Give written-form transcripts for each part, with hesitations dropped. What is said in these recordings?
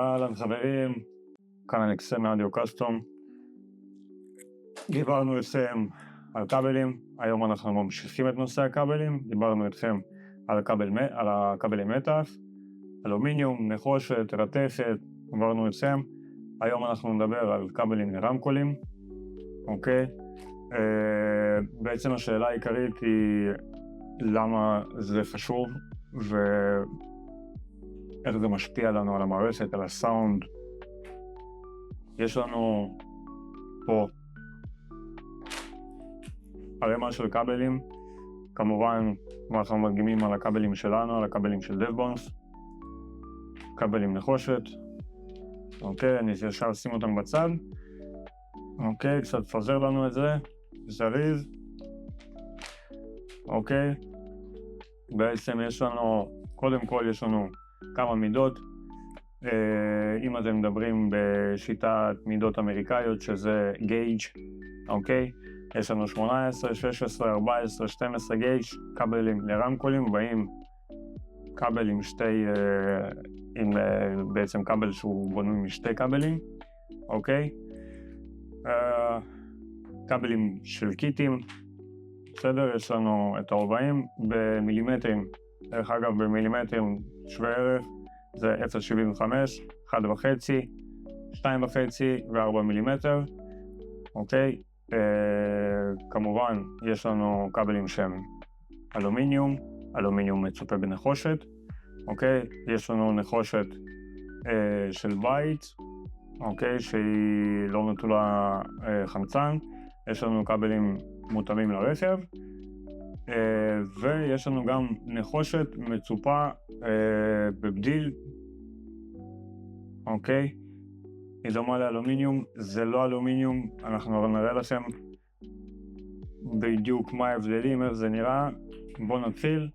אהלן חברים, כאן אלכסי מאודיו קסטום. דיברנו אתכם על כבלים, היום אנחנו ממשיכים את נושא הכבלים. דיברנו אתכם על הכבלי מתח, אלומיניום, נחושת, רתכת, דיברנו אתכם. היום אנחנו נדבר על כבלים לרמקולים, אוקיי? בעצם השאלה העיקרית היא למה זה חשוב ואיך זה משפיע לנו על המערכת, על הסאונד. יש לנו פה ערימה של כבלים, כמובן אנחנו מדגימים על הכבלים שלנו, על הכבלים של דבבונס, כבלים נחושת, אוקיי, אני ישר אשים אותם בצד, אוקיי, קצת פזר לנו את זה, זריז, אוקיי, בעצם יש לנו, קודם כל יש לנו כמה מידות, אם אתם מדברים בשיטת מידות אמריקאיות שזה גייג', אוקיי, יש לנו 18, 16, 14, 12 גייג' כבלים לרמקולים, באים כבל עם בעצם כבל שהוא בנוי משתי כבלים, אוקיי, כבלים של קיטים, בסדר, יש לנו את הרובעים במילימטרים, דרך אגב במילימטרים שווה ערך זה 0.75, 1.5, 2.5 ו4 מילימטר, אוקיי, כמובן יש לנו כבלים שהם אלומיניום מצופה בנחושת, אוקיי, יש לנו נחושת של בית, אוקיי, שהיא לא נטולה חמצן, יש לנו כבלים מותאמים לרכב, ויש לנו גם נחושת מצופה בבדיל, אוקיי, היא דומה לאלומיניום, זה לא אלומיניום, אנחנו נראה לכם בדיוק מה ההבדלים, איך זה נראה. בואו נתחיל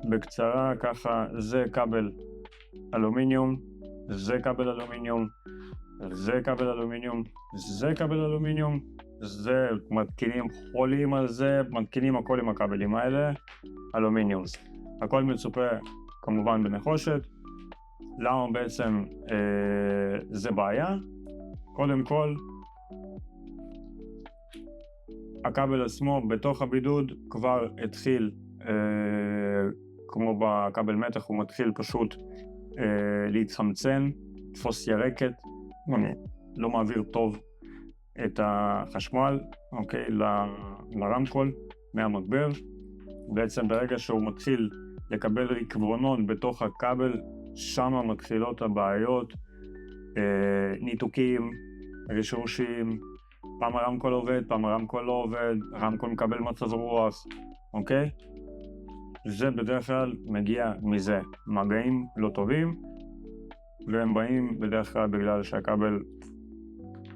בקצרה ככה, זה כבל אלומיניום, זה כבל אלומיניום, זה כבל אלומיניום, זה כבל אלומיניום, זה מתקינים חולים על זה, מתקינים הכל עם הכבלים האלה, אלומיניום. הכל מצופה כמובן בנחושת. למה בעצם זה בעיה? קודם כל, הכבל עצמו בתוך הבידוד כבר התחיל, כמו בכבל מתח, הוא מתחיל פשוט להתחמצן, תפוס ירקת, לא מעביר טוב את החשמל, אוקיי, לרמקול מהמגבר. בעצם ברגע שהוא מתחיל לקבל ריקבונות בתוך הכבל, שם מתחילות הבעיות, ניתוקים, רשרושים, פעם הרמקול עובד, פעם הרמקול לא עובד, הרמקול מקבל מצב רוח, אוקיי? זה בדרך כלל מגיע מזה, מגעים לא טובים, והם באים בדרך כלל בגלל שהכבל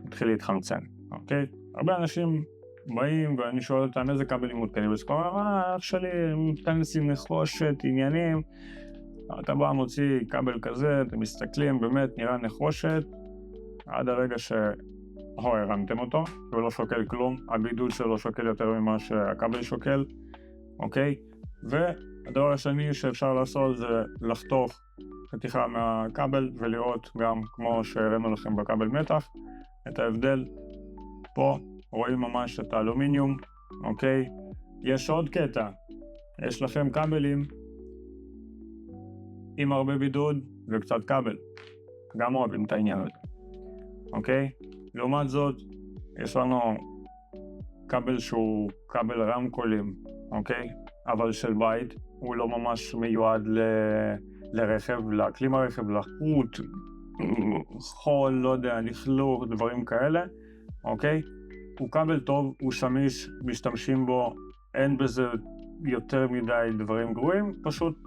מתחיל להתחמצן, אוקיי? הרבה אנשים באים ואני שואל אותם איזה כבלים מותקנים, וזה אומר, אח שלי מותקן לשים נחושת, עניינים, אתה בא מוציא כבל כזה, אתם מסתכלים, באמת נראה נחושת, עד הרגע הרמתם אותו, הוא לא שוקל כלום, הבידוד שלו שוקל יותר ממה שהכבל שוקל, אוקיי? והדבר השני שאפשר לעשות זה לחתוך חתיכה מהכבל ולראות גם כמו שהראינו לכם בכבל מתח, את ההבדל. פה רואים ממש את האלומיניום, אוקיי? יש עוד קטע, יש לכם כבלים עם הרבה בידוד וקצת כבל, גם אוהבים את העניין הזה, אוקיי? לעומת זאת, יש לנו כבל שהוא כבל רמקולים, אוקיי? אבל של בית, הוא לא ממש מיועד לרכב, לאקלים הרכב, לחוט, חול, לא יודע, לכלוך, דברים כאלה, אוקיי? הוא כבל טוב, הוא שמיש, משתמשים בו, אין בזה יותר מדי דברים גרועים, פשוט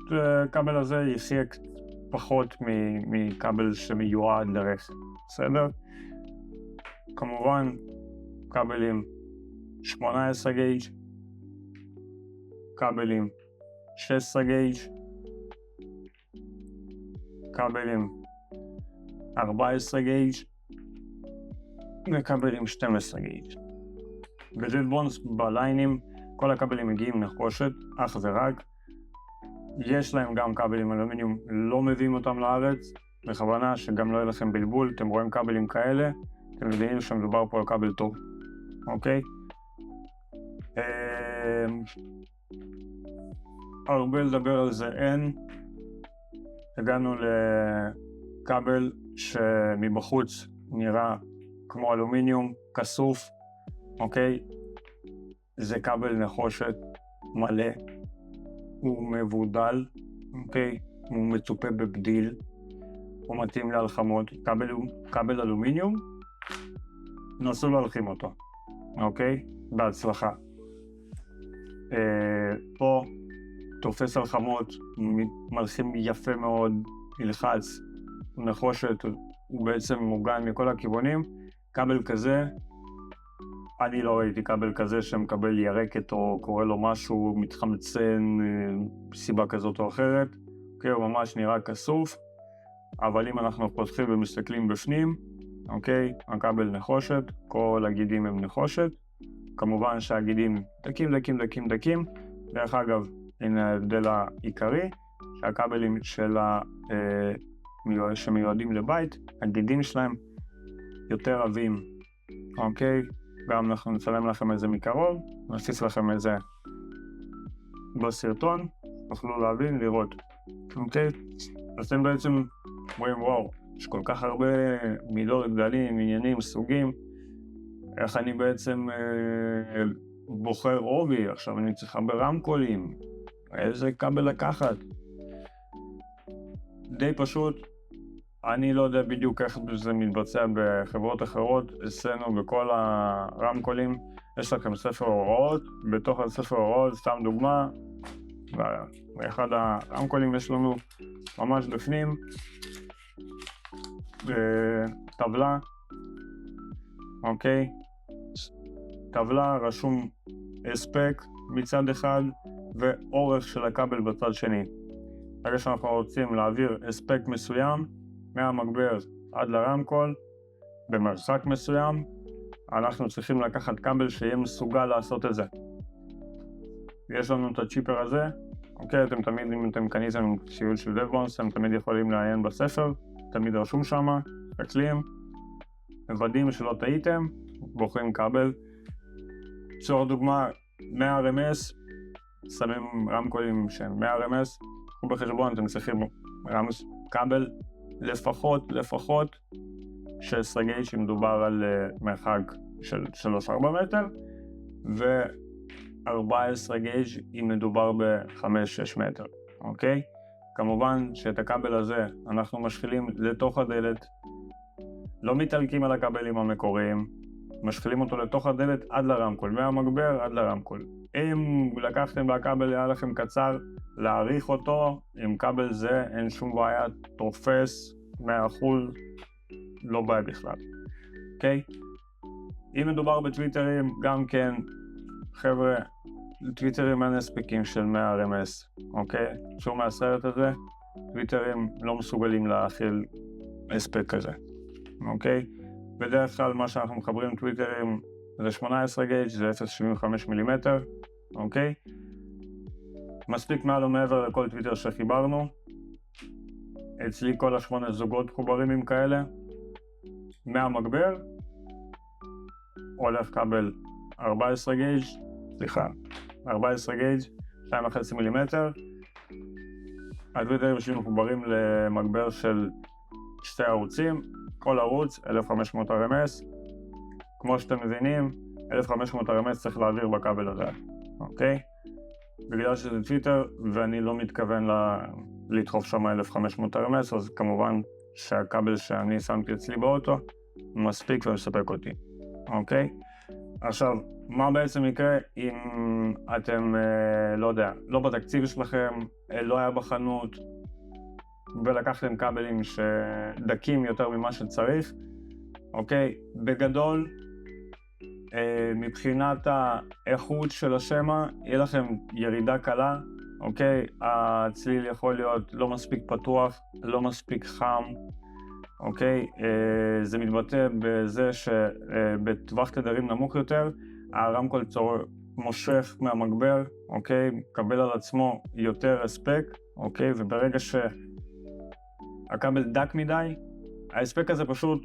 כבל הזה יחיה פחות מכבל שמיועד לרכב, בסדר? כמובן, כבלים 18 גייג', כבלים 16 גייג', כבלים 14 גייג' וכבלים 12 גייג'. בדבבונס בליינים כל הכבלים מגיעים נחושת, אך ורק. יש להם גם כבלים אלומיניום, לא מביאים אותם לארץ, בכוונה שגם לא יהיה לכם בלבול, אתם רואים כבלים כאלה, אתם מבינים שמדובר פה על כבל טוב, אוקיי? הרבה לדבר על זה אין. הגענו לכבל שמבחוץ נראה כמו אלומיניום, כסוף, אוקיי? זה כבל נחושת מלא, הוא מבודל, אוקיי? הוא מצופה בבדיל, הוא מתאים להלחמות, כבל אלומיניום, נסו להלחים אותו, אוקיי? בהצלחה. פה תופס הלחמות, מלחים יפה מאוד, ילחץ, נחושת, הוא בעצם מוגן מכל הכיוונים. כבל כזה, אני לא ראיתי כבל כזה שמקבל ירקת או קורא לו משהו, מתחמצן, סיבה כזאת או אחרת. אוקיי, הוא ממש נראה כסוף, אבל אם אנחנו פותחים ומסתכלים בפנים, אוקיי, הכבל נחושת, כל הגידים הם נחושת. כמובן שהגידים דקים. דרך אגב, הנה ההבדל העיקרי, שהכבלים שמיועדים לבית, הגידים שלהם יותר עבים, אוקיי? גם אנחנו נצלם לכם את זה מקרוב, נפיץ לכם את זה בסרטון, תוכלו להבין, לראות, אוקיי? אז אתם בעצם רואים, וואו, יש כל כך הרבה מילות, גדלים, עניינים, סוגים, איך אני בעצם בוחר עובי, עכשיו אני צריך ברמקולים, איזה כבל לקחת. די פשוט, אני לא יודע בדיוק איך זה מתבצע בחברות אחרות, אצלנו בכל הרמקולים יש לכם ספר הוראות, בתוך הספר הוראות, סתם דוגמה, באחד הרמקולים יש לנו ממש בפנים טבלה, אוקיי? טבלה רשום הספק מצד אחד ואורך של הכבל בצד שני. ברגע שאנחנו רוצים להעביר הספק מסוים מהמגבר עד לרמקול במרחק מסוים, אנחנו צריכים לקחת כבל שיהיה מסוגל לעשות את זה. יש לנו את הצ'יפר הזה, אוקיי, אתם תמיד, אם אתם קניתם ציוד של דבונס, אתם תמיד יכולים לעיין בספר, תמיד רשום שם, תקלים, מוודאים שלא טעיתם, בוחרים כבל. לצורך דוגמה, 100 RMS, שמים רמקולים שהם 100 RMS, קחו בחשבון, אתם צריכים כבל לפחות 16 גייג' שמדובר על מרחק של 3-4 מטר, ו-14 גייג' אם מדובר ב-5-6 מטר, אוקיי? כמובן שאת הכבל הזה אנחנו משחילים לתוך הדלת, לא מתעלקים על הכבלים המקוריים, משחילים אותו לתוך הדלת עד לרמקול, מהמגבר עד לרמקול. אם לקחתם והכבל היה לכם קצר, להאריך אותו עם כבל זה, אין שום בעיה, תופס 100%, לא בעיה בכלל, אוקיי? אם מדובר בטוויטרים, גם כן, חבר'ה, טוויטרים אין הספקים של 100 RMS, אוקיי? שום מהסרט הזה, טוויטרים לא מסוגלים להכיל הספק כזה, אוקיי? בדרך כלל מה שאנחנו מחברים טוויטרים זה 18 גייג', זה 0.75 מילימטר, אוקיי? מספיק מעל ומעבר לכל טוויטר שחיברנו. אצלי כל 8 זוגות מחוברים עם כאלה. מהמגבר הולך כבל 14 גייג', 14 גייג', 2.5 מילימטר. הטוויטרים שלי מחוברים למגבר של 2 ערוצים, כל ערוץ 1500 RMS. כמו שאתם מבינים, 1500 RMS צריך להעביר בכבל הזה, אוקיי? בגלל שזה טוויטר ואני לא מתכוון לדחוף שם 1500 RMS, אז כמובן שהכבל שאני שמתי אצלי באוטו מספיק ומספק אותי, אוקיי? עכשיו, מה בעצם יקרה אם אתם, לא יודע, לא בתקציב שלכם, לא היה בחנות, ולקחתם כבלים שדקים יותר ממה שצריך, אוקיי? בגדול, מבחינת האיכות של השמע, יהיה לכם ירידה קלה, אוקיי? הצליל יכול להיות לא מספיק פתוח, לא מספיק חם, אוקיי? זה מתבטא בזה שבטווח תדרים נמוך יותר, הרמקול מושך מהמגבר, אוקיי? מקבל על עצמו יותר הספק, אוקיי? וברגע הכבל דק מדי, ההספק הזה פשוט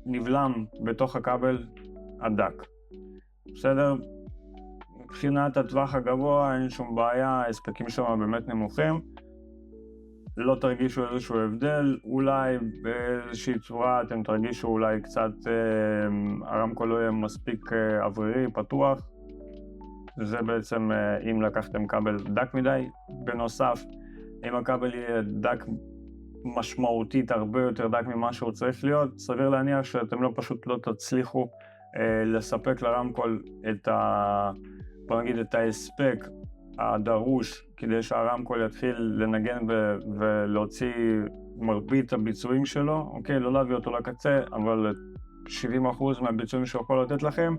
נבלם בתוך הכבל הדק. בסדר? מבחינת הטווח הגבוה אין שום בעיה, ההספקים שם באמת נמוכים. לא תרגישו איזשהו הבדל, אולי באיזושהי צורה אתם תרגישו אולי קצת הרמקול לא יהיה מספיק אוורירי, פתוח. זה בעצם אם לקחתם כבל דק מדי. בנוסף, אם הכבל יהיה דק משמעותית, הרבה יותר דק ממה שהוא צריך להיות, סביר להניח שאתם פשוט לא תצליחו לספק לרמקול בוא נגיד את ההספק הדרוש כדי שהרמקול יתחיל לנגן ולהוציא מרבית הביצועים שלו, אוקיי, לא להביא אותו לקצה, אבל 70% מהביצועים שהוא יכול לתת לכם,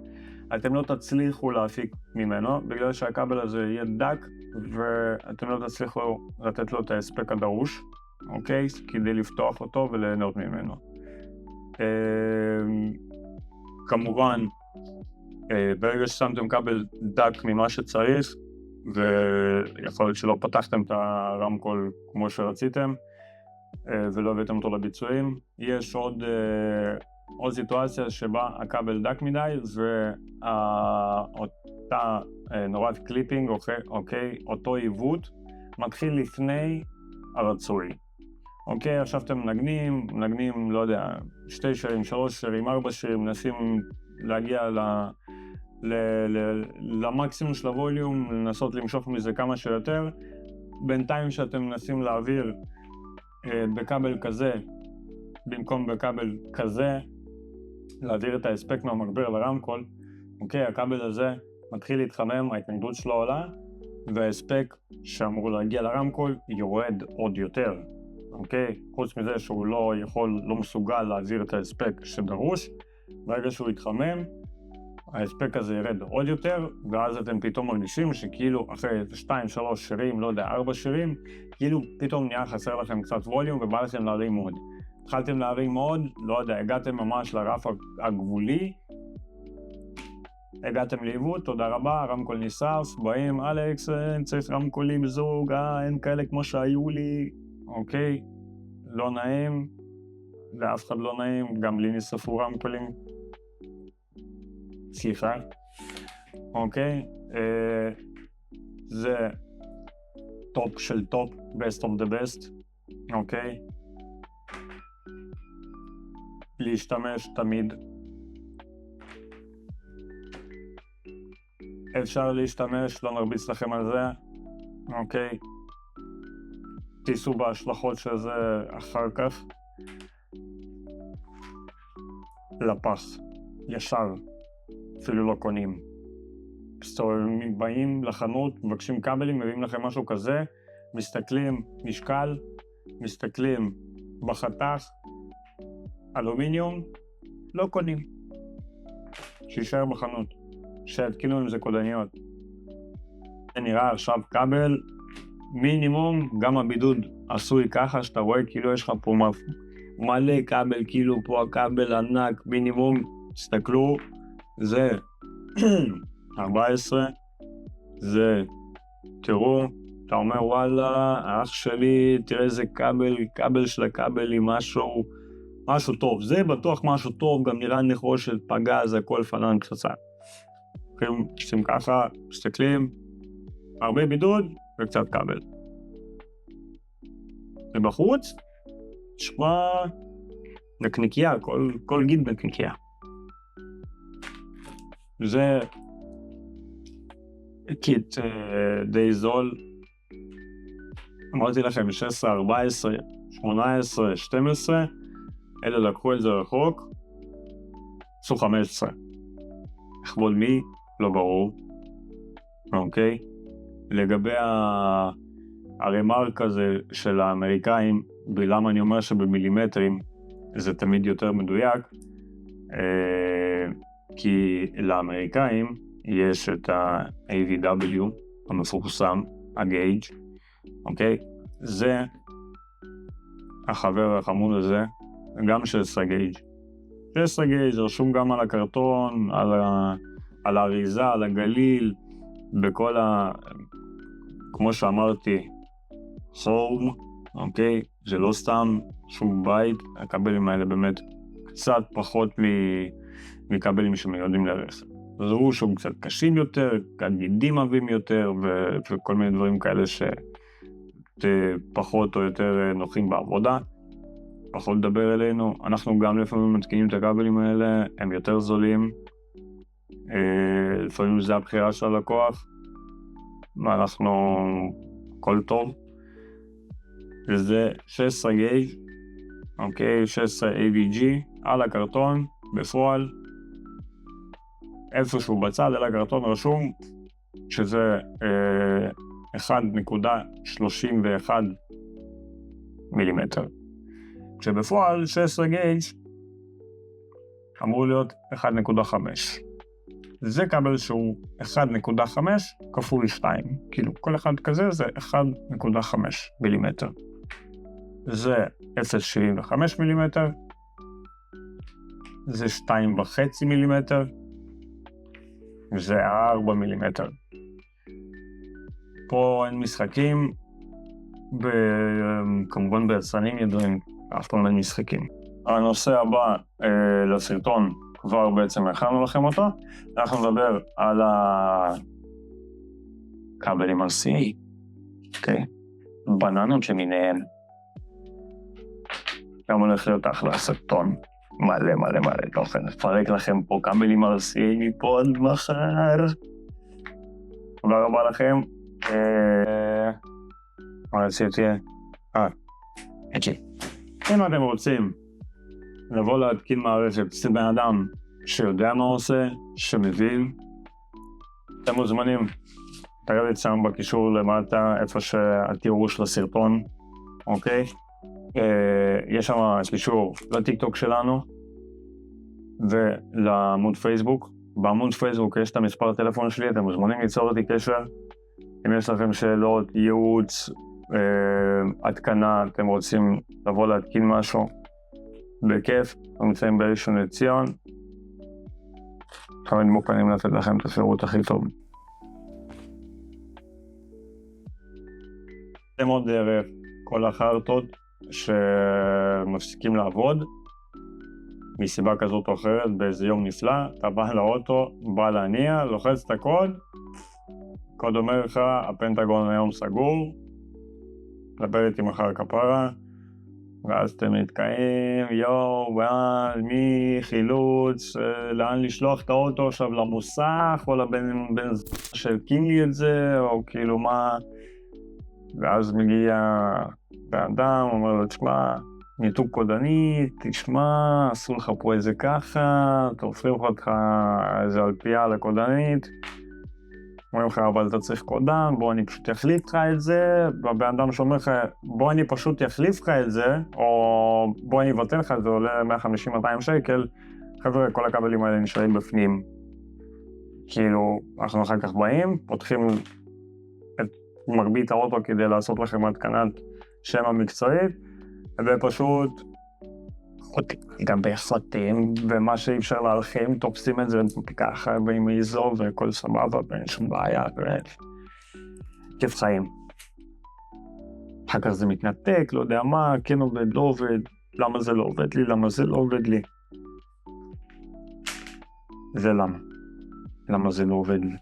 אתם לא תצליחו להפיק ממנו, בגלל שהכבל הזה יהיה דק, ואתם לא תצליחו לתת לו את ההספק הדרוש, אוקיי, כדי לפתוח אותו וליהנות ממנו. כמובן, ברגע ששמתם כבל דק ממה שצריך, ויכול להיות שלא פתחתם את הרמקול כמו שרציתם, ולא הבאתם אותו לביצועים, יש עוד סיטואציה שבה הכבל דק מדי, ואותה נורת קליפינג, אוקיי, אותו עיוות, מתחיל לפני הרצוי. אוקיי, עכשיו אתם מנגנים, לא יודע, 2 שירים, 3 שירים, 4 שירים, מנסים להגיע למקסימום של הווליום, לנסות למשוך מזה כמה שיותר. בינתיים שאתם מנסים להעביר בכבל כזה, במקום בכבל כזה, להעביר את ההספק מהמגבר לרמקול, אוקיי, הכבל הזה מתחיל להתחמם, ההתנגדות שלו עולה, וההספק שאמור להגיע לרמקול יורד עוד יותר, אוקיי? חוץ מזה שהוא לא מסוגל להעביר את ההספק שדרוש, ברגע שהוא יתחמם, ההספק הזה ירד עוד יותר, ואז אתם פתאום מרגישים שכאילו אחרי 2-3 שירים, לא יודע, 4 שירים, כאילו פתאום נהיה חסר לכם קצת ווליום ובא לכם להרים עוד. התחלתם להרים עוד, לא יודע, הגעתם ממש לרף הגבולי, הגעתם לעיוות, תודה רבה, הרמקול נשרף, באים, אלכס, צריך רמקולים זוג, אין כאלה כמו שהיו לי, אוקיי, לא נעים, לאף אחד לא נעים, גם לי נשרפו רמקולים. סליחה, אוקיי, זה טופ של טופ, best of the best, אוקיי, להשתמש תמיד, אפשר להשתמש, לא נרביץ לכם על זה, אוקיי, תיסעו בהשלכות של זה אחר כך, לפח, ישר. אפילו לא קונים. מסתובבים, באים לחנות, מבקשים כבלים, מביאים לכם משהו כזה, מסתכלים משקל, מסתכלים בחתך, אלומיניום, לא קונים. שישאר בחנות, שיתקינו עם זה קודניות. זה נראה עכשיו כבל, מינימום, גם הבידוד עשוי ככה, שאתה רואה כאילו יש לך פה מלא כבל, כאילו פה הכבל ענק, מינימום, תסתכלו, זה 14, זה, תראו, אתה אומר וואלה, אח שלי, תראה איזה כבל של הכבל עם משהו טוב, זה בטוח משהו טוב, גם נראה נחושת, פגז, הכל פנן פצצה. עושים ככה, מסתכלים, הרבה בידוד וקצת כבל. ובחוץ, תשמע, נקניקייה, כל גיד בנקניקייה. זה קיט די זול, אמרתי לכם 16, 14, 18, 12, אלה לקחו את זה רחוק, עשו 15. לכבוד מי? לא ברור, אוקיי? לגבי הרמרק הזה של האמריקאים, ולמה אני אומר שבמילימטרים זה תמיד יותר מדויק, כי לאמריקאים יש את ה-AVW המפורסם, הגייג', אוקיי? זה החבר החמוד הזה, גם 16 גייג'. 16 גייג' רשום גם על הקרטון, על האריזה, על הגליל, בכל כמו שאמרתי, home, אוקיי? זה לא סתם שום בית, הכבלים האלה באמת קצת פחות מכבלים שמיועדים לרכב. זהו שהם קצת קשים יותר, גידים עבים יותר, וכל מיני דברים כאלה שפחות או יותר נוחים בעבודה. פחות לדבר אלינו. אנחנו גם לפעמים מתקינים את הכבלים האלה, הם יותר זולים. לפעמים זה הבחירה של הלקוח. אנחנו כל טוב. וזה 16 גייג', אוקיי, 16 AVG על הקרטון, בפועל. איפשהו בצד על הקרטון רשום שזה 1.31 מילימטר. כשבפועל 16 גייג' אמור להיות 1.5. זה כבל שהוא 1.5 כפול 2. כאילו כל אחד כזה זה 1.5 מילימטר. זה 0.75 מילימטר. זה 2.5 מילימטר. זה 4 מילימטר. פה אין משחקים, כמובן ביצרנים ידועים, אף פעם אין משחקים. הנושא הבא לסרטון, כבר בעצם הכנו לכם אותו, אנחנו נדבר על הכבלים RCA, אוקיי? בננות שמיניהן. גם הולך להיות אחלה סרטון, מלא תוכן, נפרק לכם פה כבלים RCA מפה עד מחר. תודה רבה לכם. מה רציתי? אם אתם רוצים לבוא להתקין מערכת, זה בן אדם שיודע מה עושה, שמבין, אתם מוזמנים, תראה שם בקישור למטה איפה שהתיאור של הסרטון, אוקיי? יש שם קישור לטיק טוק שלנו ולעמוד פייסבוק. בעמוד פייסבוק יש את המספר הטלפון שלי, אתם מוזמנים ליצור איתי קשר. אם יש לכם שאלות, ייעוץ, התקנה, אתם רוצים לבוא להתקין משהו, בכיף, אנחנו נמצאים בראשון לציון. תמיד מוכנים לתת לכם את השירות הכי טוב. זה מאוד דרך כל החרטות שמפסיקים לעבוד מסיבה כזאת או אחרת באיזה יום נפלא, אתה בא לאוטו, בא להניע, לוחץ את הקוד, קוד אומר לך, הפנטגון היום סגור, דבר איתי מחר כפרה, ואז אתם נתקעים, ואז מי חילוץ, לאן לשלוח את האוטו עכשיו, למוסך, או לבן שהקים לי את זה, או כאילו מה, ואז מגיע באדם, אומר לו, תשמע, ניתוק קודני, תשמע, עשו לך פה איזה ככה, תופרים לך איזה אלפייה לקודנית, אומרים לך, אבל אתה צריך קודן, בוא אני פשוט יחליף לך את זה, והבן אדם שאומר לך, בוא אני פשוט יחליף לך את זה, או בוא אני אבטל לך, זה עולה 150-200 שקל, חבר'ה, כל הכבלים האלה נשארים בפנים. כאילו, אנחנו אחר כך באים, פותחים את מרבית האוטו כדי לעשות לכם התקנת שם המקצועית, ופשוט גם בחוטים, ומה שאי אפשר להלחים, תופסים את זה ככה, ועם איזו, וכל סבבה, ואין שום בעיה, כיף חיים. אחר כך זה מתנתק, לא יודע מה, כן עובד, לא עובד, למה זה לא עובד לי, למה זה לא עובד לי. זה למה זה לא עובד לי.